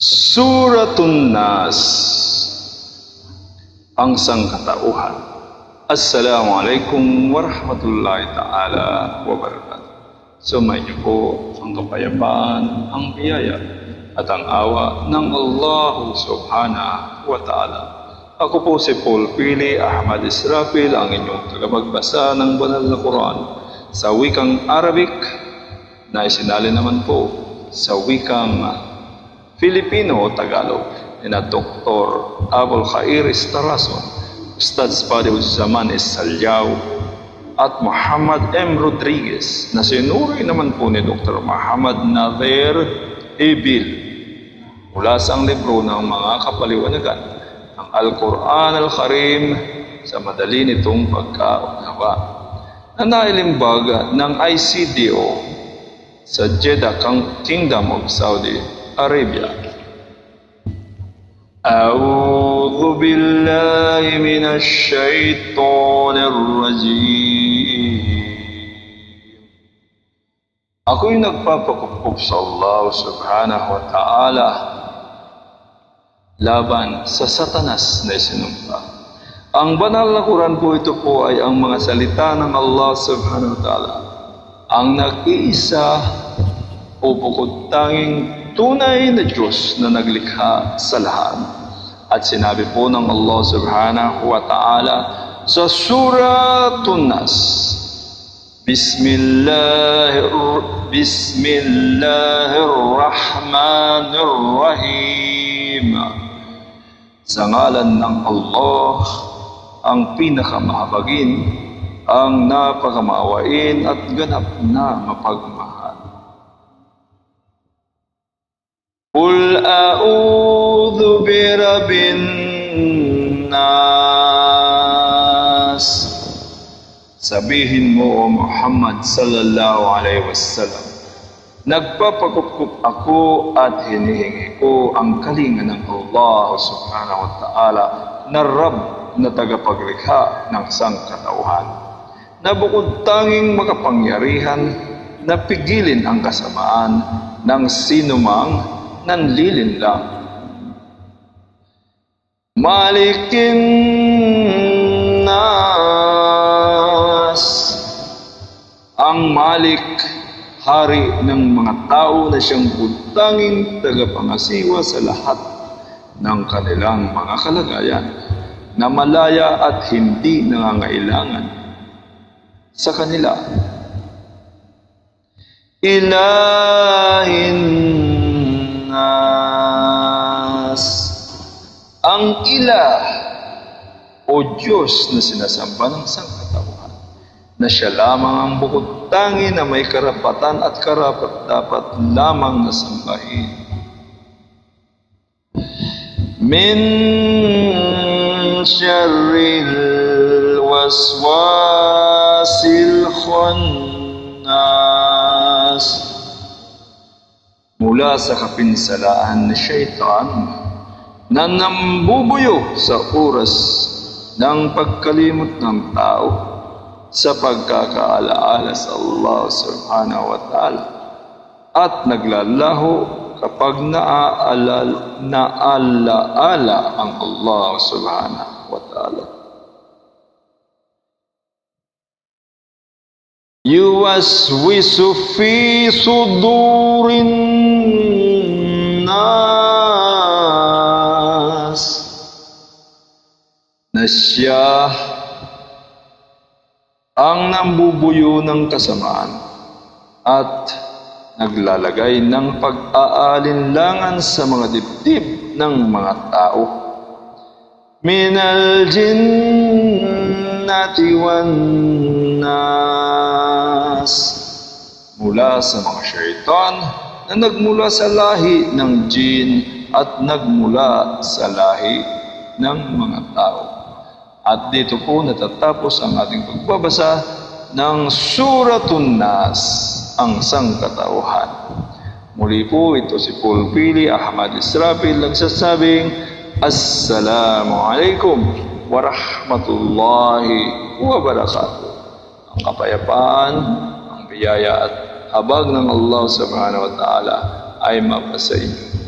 Suratun Nas, ang sangkatauhan. Assalamualaikum warahmatullahi ta'ala wabarakatuh. Sumayin niyo po ang kapayapaan, ang biyaya at ang awa ng Allah subhanahu wa ta'ala. Ako po si Paul Pili Ahmad Israfil, ang inyong tagapagbasa ng banal na Quran sa wikang Arabic na isinalin naman po sa wikang Filipino o Tagalog na Dr. Abul Khair Estarason, Ustadz Padre Zaman Esalyao at Muhammad M. Rodriguez na sinuri naman po ni Dr. Muhammad Nader Ibil mula sa libro ng mga kapaliwanagan ng Al-Quran Al-Karim sa madali nitong pagkaunawa na nailimbag ng ICDO sa Jeddah Kingdom of Saudi Arabia. A'udhu billahi minash shaitanir rajim. Ako'y nagpapakukup sa Allah subhanahu wa ta'ala laban sa Satanas na isinumpa. Ang banal na Quran po, ito po ay ang mga salita ng Allah subhanahu wa ta'ala, ang nag-iisa o bukod tanging tunay na Diyos na naglikha sa lahat. At sinabi po ng Allah subhanahu wa ta'ala sa Suratun Nas, Bismillahirrahmanirrahim. Sa ngalan ng Allah, ang pinakamahabagin, ang napakamaawain at ganap na mapagmahal. Qul a'udhu birabbin nas. Sabihin mo, O Muhammad sallallahu alaihi wasallam, nagpapakup ako at hinihingi ko ang kalinga ng Allah subhanahu wa ta'ala na Rabb na tagapaglikha ng sangkatauhan, na bukod tanging makapangyarihan na pigilin ang kasamaan ng sinumang nanlilinlang. Malikin Nas, ang Malik, hari ng mga tao na siyang tanging tagapangasiwa sa lahat ng kanilang mga kalagayan, na malaya at hindi nangangailangan sa kanila. Ilahin Nas, ang ilah o Diyos na sinasamba ng sangkatauhan, na siya lamang ang bukod tangi na may karapatan at karapat-dapat lamang na sambahin. Min syarril waswasil khannas, mula sa kapinsalaan ni Shaitan na nambubuyo sa oras ng pagkalimot ng tao sa pagkakaalaala sa Allah subhanahu wa ta'ala at naglalaho kapag naalaala ang Allah subhanahu wa ta'ala. Yuwaswisu fi sudurin nas, na siya ang nambubuyo ng kasamaan at naglalagay ng pag-aalinlangan sa mga dibdib ng mga tao. Minal jinnati wan nas, mula sa mga syaitan na nagmula sa lahi ng jin at nagmula sa lahi ng mga tao. At dito po natatapos ang ating pagbabasa ng Suratun Nas, ang sangkatauhan. Muli po, ito si Paul Pili Ahmad Israfil nagsasabing Assalamualaikum warahmatullahi wabarakatuh. Ang kapayapaan, ang biyaya at habag ng Allah subhanahu wa ta'ala ay mapasa inyo.